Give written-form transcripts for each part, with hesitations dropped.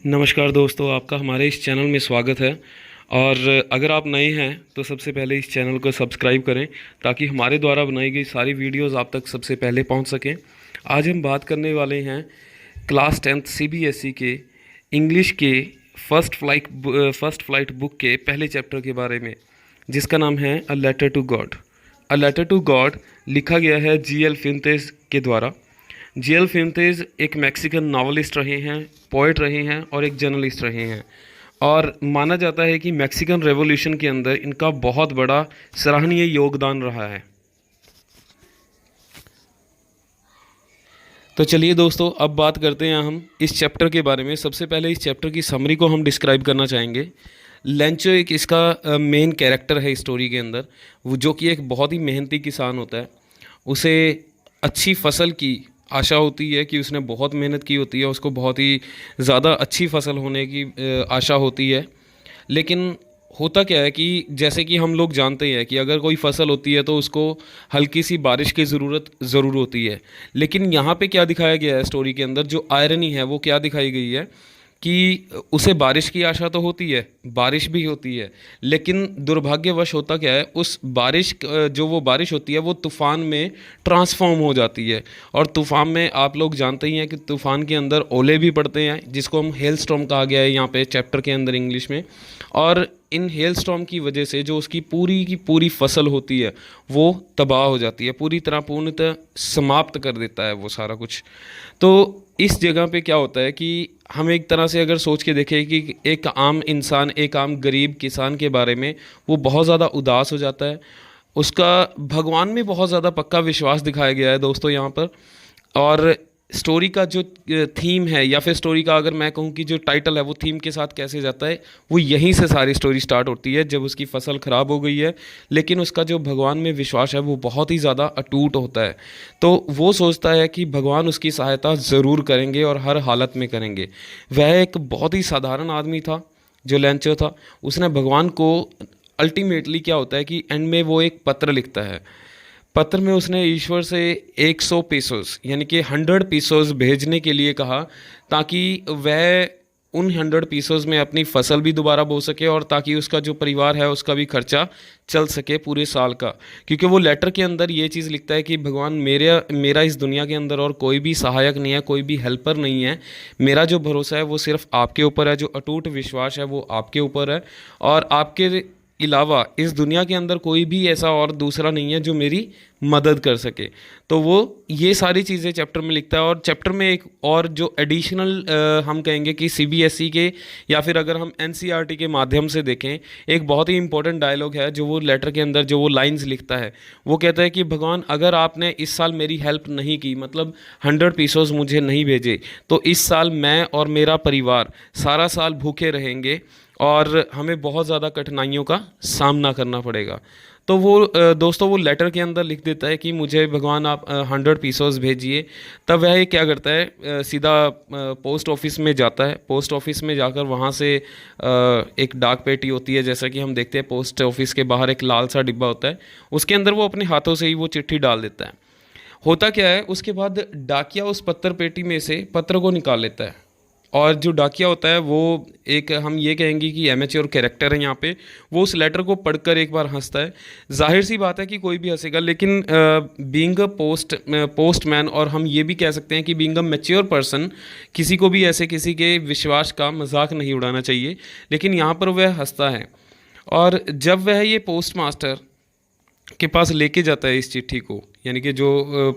नमस्कार दोस्तों, आपका हमारे इस चैनल में स्वागत है। और अगर आप नए हैं तो सबसे पहले इस चैनल को सब्सक्राइब करें ताकि हमारे द्वारा बनाई गई सारी वीडियोस आप तक सबसे पहले पहुंच सकें। आज हम बात करने वाले हैं क्लास 10th सीबीएसई के इंग्लिश के फर्स्ट फ्लाइट बुक के पहले चैप्टर के बारे में, जिसका नाम है a letter to God. A letter to God लिखा गया है जीएल फिंतेज के द्वारा। जीएल फिंतेज एक मैक्सिकन नॉवलिस्ट रहे हैं, पोएट रहे हैं और एक जर्नलिस्ट रहे हैं। और माना जाता है कि मैक्सिकन रेवोल्यूशन के अंदर इनका बहुत बड़ा सराहनीय योगदान रहा है। तो चलिए दोस्तों, अब बात करते हैं हम इस चैप्टर के बारे में। सबसे पहले इस चैप्टर की समरी को हम डिस्क्राइब करना चाहेंगे। लेंचो एक इसका मेन कैरेक्टर है स्टोरी के अंदर, वो जो कि एक बहुत ही मेहनती किसान होता है। उसे अच्छी फसल की आशा होती है कि उसने बहुत मेहनत की होती है, उसको बहुत ही ज़्यादा अच्छी फसल होने की आशा होती है। लेकिन होता क्या है कि जैसे कि हम लोग जानते हैं कि अगर कोई फसल होती है तो उसको हल्की सी बारिश की ज़रूरत ज़रूर होती है। लेकिन यहाँ पे क्या दिखाया गया है स्टोरी के अंदर, जो आयरनी है वो क्या दिखाई गई है कि उसे बारिश की आशा तो होती है, बारिश भी होती है, लेकिन दुर्भाग्यवश होता क्या है, उस बारिश जो वो बारिश होती है वो तूफ़ान में ट्रांसफॉर्म हो जाती है। और तूफ़ान में आप लोग जानते ही हैं कि तूफ़ान के अंदर ओले भी पड़ते हैं, जिसको हम हेल स्टॉर्म कहा गया है यहाँ पे चैप्टर के अंदर इंग्लिश में। और इन हेल स्टॉर्म की वजह से जो उसकी पूरी की पूरी फसल होती है वो तबाह हो जाती है, पूरी तरह पूर्णतः समाप्त कर देता है वो सारा कुछ। तो इस जगह पे क्या होता है कि हम एक तरह से अगर सोच के देखें कि एक आम इंसान, एक आम गरीब किसान के बारे में, वो बहुत ज़्यादा उदास हो जाता है। उसका भगवान में बहुत ज़्यादा पक्का विश्वास दिखाया गया है दोस्तों यहाँ पर। और स्टोरी का जो थीम है, या फिर स्टोरी का अगर मैं कहूँ कि जो टाइटल है वो थीम के साथ कैसे जाता है, वो यहीं से सारी स्टोरी स्टार्ट होती है, जब उसकी फसल ख़राब हो गई है। लेकिन उसका जो भगवान में विश्वास है वो बहुत ही ज़्यादा अटूट होता है। तो वो सोचता है कि भगवान उसकी सहायता ज़रूर करेंगे और हर हालत में करेंगे। वह एक बहुत ही साधारण आदमी था जो लेंचो था। उसने भगवान को अल्टीमेटली क्या होता है कि एंड में वो एक पत्र लिखता है। पत्र में उसने ईश्वर से 100 पीसोस यानी कि 100 पीसोस भेजने के लिए कहा, ताकि वह उन 100 पीसोस में अपनी फसल भी दोबारा बो सके और ताकि उसका जो परिवार है उसका भी खर्चा चल सके पूरे साल का। क्योंकि वो लेटर के अंदर ये चीज़ लिखता है कि भगवान, मेरा इस दुनिया के अंदर और कोई भी सहायक नहीं है, कोई भी हेल्पर नहीं है। मेरा जो भरोसा है वो सिर्फ आपके ऊपर है, जो अटूट विश्वास है वो आपके ऊपर है। और आपके अलावा इस दुनिया के अंदर कोई भी ऐसा और दूसरा नहीं है जो मेरी मदद कर सके। तो वो ये सारी चीज़ें चैप्टर में लिखता है। और चैप्टर में एक और जो एडिशनल हम कहेंगे कि सीबीएसई के, या फिर अगर हम एनसीईआरटी के माध्यम से देखें, एक बहुत ही इंपॉर्टेंट डायलॉग है जो वो लेटर के अंदर जो वो लाइंस लिखता है। वो कहता है कि भगवान, अगर आपने इस साल मेरी हेल्प नहीं की, मतलब 100 पीसोस मुझे नहीं भेजे, तो इस साल मैं और मेरा परिवार सारा साल भूखे रहेंगे और हमें बहुत ज़्यादा कठिनाइयों का सामना करना पड़ेगा। तो वो दोस्तों वो लेटर के अंदर लिख देता है कि मुझे भगवान आप 100 पीसोस भेजिए। तब वह क्या करता है, सीधा पोस्ट ऑफिस में जाता है। पोस्ट ऑफिस में जाकर वहाँ से एक डाक पेटी होती है, जैसा कि हम देखते हैं पोस्ट ऑफिस के बाहर एक लाल सा डिब्बा होता है, उसके अंदर वो अपने हाथों से ही वो चिट्ठी डाल देता है। होता क्या है, उसके बाद डाकिया उस पत्थर पेटी में से पत्र को निकाल लेता है। और जो डाकिया होता है वो एक, हम ये कहेंगे कि एमेच्योर कैरेक्टर है यहाँ पे। वो उस लेटर को पढ़कर एक बार हंसता है। जाहिर सी बात है कि कोई भी हंसेगा, लेकिन बीइंग अ पोस्टमैन, और हम ये भी कह सकते हैं कि बीइंग अ मैच्योर पर्सन, किसी को भी ऐसे किसी के विश्वास का मजाक नहीं उड़ाना चाहिए। लेकिन यहाँ पर वह हंसता है। और जब वह ये पोस्ट मास्टर के पास लेके जाता है इस चिट्ठी को, यानी कि जो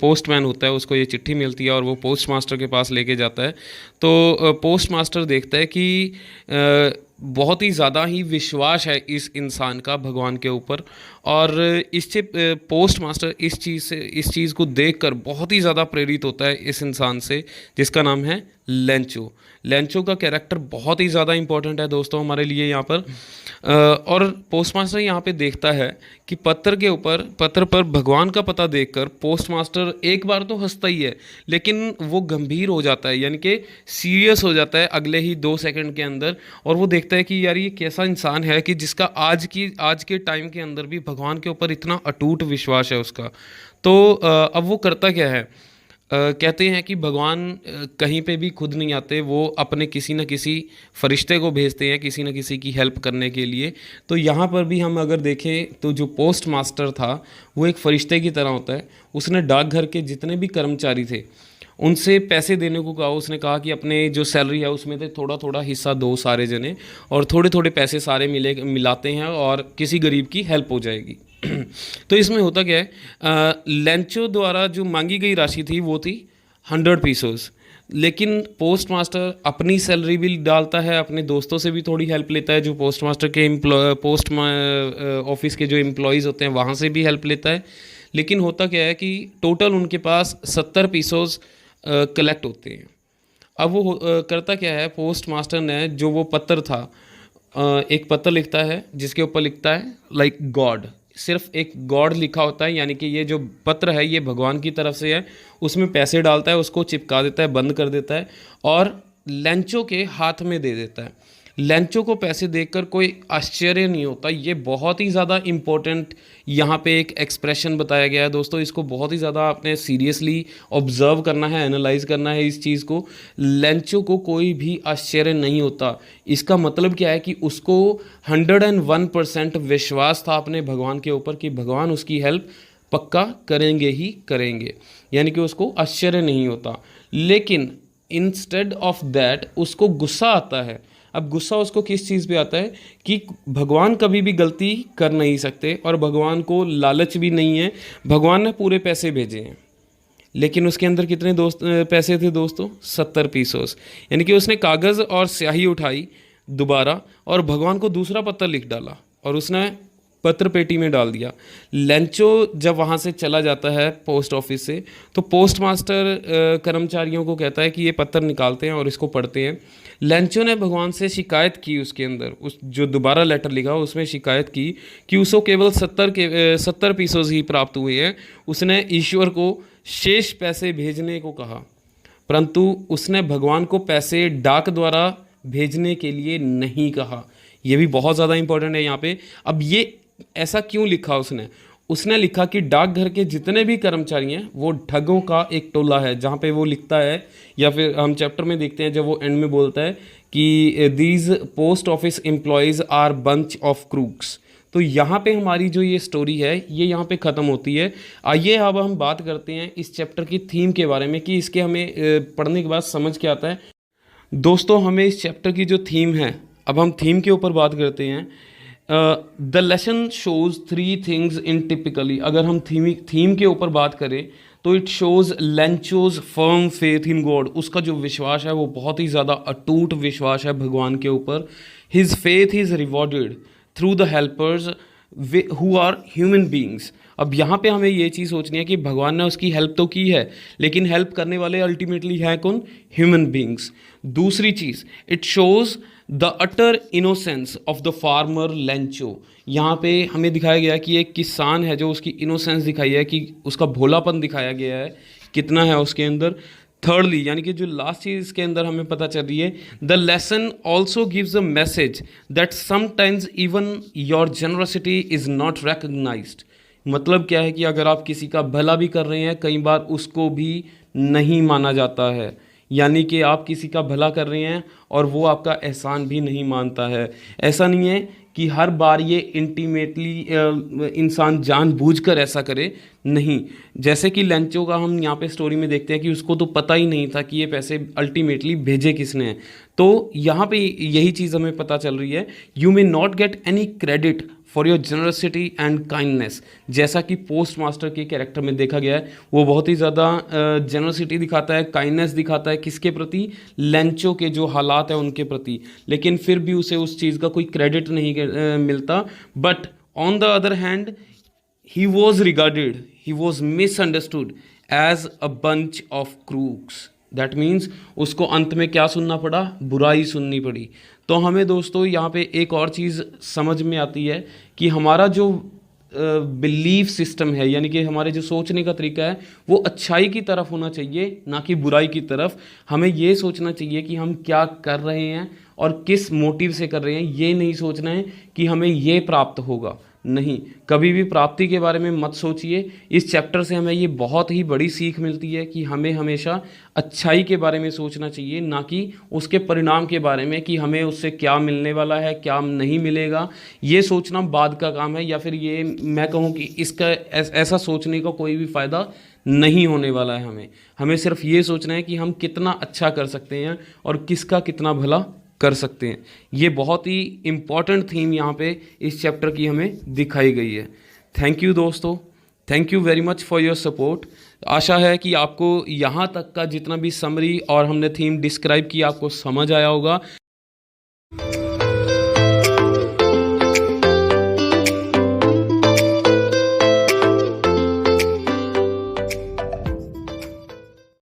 पोस्टमैन होता है उसको ये चिट्ठी मिलती है और वो पोस्ट मास्टर के पास लेके जाता है, तो पोस्ट मास्टर देखता है कि बहुत ही ज़्यादा ही विश्वास है इस इंसान का भगवान के ऊपर। और इससे पोस्ट मास्टर इस चीज़ को देखकर बहुत ही ज़्यादा प्रेरित होता है इस इंसान से, जिसका नाम है लेंचो। लेंचो का कैरेक्टर बहुत ही ज़्यादा इंपॉर्टेंट है दोस्तों हमारे लिए यहाँ पर। और पोस्ट मास्टर यहाँ पे देखता है कि पत्र पर भगवान का पता देखकर पोस्ट मास्टर एक बार तो हंसता ही है, लेकिन वो गंभीर हो जाता है, यानी कि सीरियस हो जाता है अगले ही 2 सेकंड के अंदर। और वो देखता है कि यार ये कैसा इंसान है कि जिसका आज के टाइम के अंदर भी भगवान के ऊपर इतना अटूट विश्वास है उसका। तो अब वो करता क्या है, कहते हैं कि भगवान कहीं पे भी खुद नहीं आते, वो अपने किसी न किसी फरिश्ते को भेजते हैं किसी न किसी की हेल्प करने के लिए। तो यहाँ पर भी हम अगर देखें तो जो पोस्ट मास्टर था वो एक फरिश्ते की तरह होता है। उसने डाकघर के जितने भी कर्मचारी थे उनसे पैसे देने को कहा। उसने कहा कि अपने जो सैलरी है उसमें से थोड़ा थोड़ा हिस्सा दो सारे जने, और थोड़े थोड़े पैसे सारे मिलाते हैं और किसी गरीब की हेल्प हो जाएगी। तो इसमें होता क्या है, लेंचो द्वारा जो मांगी गई राशि थी वो थी 100 पीसोस, लेकिन पोस्ट मास्टर अपनी सैलरी भी डालता है, अपने दोस्तों से भी थोड़ी हेल्प लेता है, जो पोस्ट मास्टर के पोस्ट ऑफिस के जो एम्प्लॉयज़ होते हैं वहाँ से भी हेल्प लेता है। लेकिन होता क्या है कि टोटल उनके पास 70 पीसोस कलेक्ट होते हैं। अब वो करता क्या है, पोस्ट मास्टर ने जो वो पत्र था, एक पत्र लिखता है जिसके ऊपर लिखता है लाइक गॉड, सिर्फ एक गॉड लिखा होता है, यानी कि ये जो पत्र है ये भगवान की तरफ से है। उसमें पैसे डालता है, उसको चिपका देता है, बंद कर देता है और लेंचो के हाथ में दे देता है। लेंचो को पैसे देखकर कोई आश्चर्य नहीं होता। ये बहुत ही ज़्यादा इम्पोर्टेंट यहाँ पे एक एक्सप्रेशन बताया गया है दोस्तों। इसको बहुत ही ज़्यादा आपने सीरियसली ऑब्जर्व करना है, एनालाइज करना है इस चीज़ को। लेंचो को कोई भी आश्चर्य नहीं होता। इसका मतलब क्या है कि उसको 101% विश्वास था अपने भगवान के ऊपर कि भगवान उसकी हेल्प पक्का करेंगे ही करेंगे, यानी कि उसको आश्चर्य नहीं होता। लेकिन इंस्टेड ऑफ दैट उसको गुस्सा आता है। अब गुस्सा उसको किस चीज़ पे आता है कि भगवान कभी भी गलती कर नहीं सकते और भगवान को लालच भी नहीं है। भगवान ने पूरे पैसे भेजे हैं, लेकिन उसके अंदर कितने पैसे थे दोस्तों, 70 पीसोस। यानी कि उसने कागज़ और स्याही उठाई दोबारा और भगवान को दूसरा पत्र लिख डाला और उसने पत्र पेटी में डाल दिया। लेंचो जब वहाँ से चला जाता है पोस्ट ऑफिस से, तो पोस्ट मास्टर कर्मचारियों को कहता है कि ये पत्र निकालते हैं और इसको पढ़ते हैं। लेंचो ने भगवान से शिकायत की, उसके अंदर उस जो दोबारा लेटर लिखा उसमें शिकायत की कि उसको केवल 70 पीसोस ही प्राप्त हुए हैं। उसने ईश्वर को शेष पैसे भेजने को कहा, परंतु उसने भगवान को पैसे डाक द्वारा भेजने के लिए नहीं कहा। ये भी बहुत ज़्यादा इंपॉर्टेंट है यहाँ पे। अब ये ऐसा क्यों लिखा उसने? उसने लिखा कि डाकघर के जितने भी कर्मचारी हैं वो ठगों का एक टोला है। जहाँ पे वो लिखता है, या फिर हम चैप्टर में देखते हैं जब वो एंड में बोलता है कि these post office employees are bunch of crooks. तो यहाँ पे हमारी जो ये स्टोरी है ये यहाँ पे ख़त्म होती है। आइए अब हम बात करते हैं इस चैप्टर की थीम के बारे में कि इसके हमें पढ़ने के बाद समझ क्या आता है। दोस्तों, हमें इस चैप्टर की जो थीम है, अब हम थीम के ऊपर बात करते हैं। The lesson shows 3 things in typically. अगर हम थीम के ऊपर बात करें तो it shows Lencho's firm faith in God. उसका जो विश्वास है वो बहुत ही ज़्यादा अटूट विश्वास है भगवान के ऊपर। His faith is rewarded through the helpers who are human beings. अब यहाँ पे हमें ये चीज़ सोचनी है कि भगवान ने उसकी हेल्प तो की है, लेकिन हेल्प करने वाले अल्टीमेटली हैं कौन? Human beings. दूसरी चीज़, it shows the utter innocence of the farmer Lencho. यहाँ पे हमें दिखाया गया कि एक किसान है जो उसकी इनोसेंस दिखाई है, कि उसका भोलापन दिखाया गया है कितना है उसके अंदर। थर्डली, यानी कि जो लास्ट चीज़ इसके अंदर हमें पता चल रही है, the lesson also gives a message that sometimes even your generosity is not recognised. मतलब क्या है कि अगर आप किसी का भला भी कर रहे हैं, कई बार उसको भी नहीं माना जाता है। यानी कि आप किसी का भला कर रहे हैं और वो आपका एहसान भी नहीं मानता है। ऐसा नहीं है कि हर बार ये इंटीमेटली इंसान जानबूझकर ऐसा करे, नहीं। जैसे कि लेंचो का हम यहाँ पे स्टोरी में देखते हैं कि उसको तो पता ही नहीं था कि ये पैसे अल्टीमेटली भेजे किसने हैं। तो यहाँ पे यही चीज़ हमें पता चल रही है, you may not get any credit for your generosity and kindness. जैसा कि पोस्ट मास्टर के कैरेक्टर में देखा गया है, वो बहुत ही ज़्यादा जनरसिटी दिखाता है, काइंडनेस दिखाता है किसके प्रति? लेंचो के जो हालात है उनके प्रति, लेकिन फिर भी उसे उस चीज़ का कोई क्रेडिट नहीं मिलता। But on the other hand he was regarded, he was misunderstood as a bunch of crooks. That means उसको अंत में क्या सुनना पड़ा? बुराई सुननी पड़ी। तो हमें दोस्तों यहाँ पे एक और चीज़ समझ में आती है कि हमारा जो बिलीफ सिस्टम है, यानी कि हमारे जो सोचने का तरीका है, वो अच्छाई की तरफ होना चाहिए, ना कि बुराई की तरफ। हमें ये सोचना चाहिए कि हम क्या कर रहे हैं और किस मोटिव से कर रहे हैं। ये नहीं सोचना है कि हमें ये प्राप्त होगा, नहीं, कभी भी प्राप्ति के बारे में मत सोचिए। इस चैप्टर से हमें ये बहुत ही बड़ी सीख मिलती है कि हमें हमेशा अच्छाई के बारे में सोचना चाहिए, ना कि उसके परिणाम के बारे में कि हमें उससे क्या मिलने वाला है, क्या नहीं मिलेगा। ये सोचना बाद का काम है, या फिर ये मैं कहूँ कि इसका ऐसा सोचने का कोई भी फ़ायदा नहीं होने वाला है। हमें हमें सिर्फ ये सोचना है कि हम कितना अच्छा कर सकते हैं और किसका कितना भला कर सकते हैं। ये बहुत ही इम्पॉर्टेंट थीम यहाँ पे इस चैप्टर की हमें दिखाई गई है। थैंक यू दोस्तों, thank you very much for your support. आशा है कि आपको यहाँ तक का जितना भी समरी और हमने थीम डिस्क्राइब किया आपको समझ आया होगा।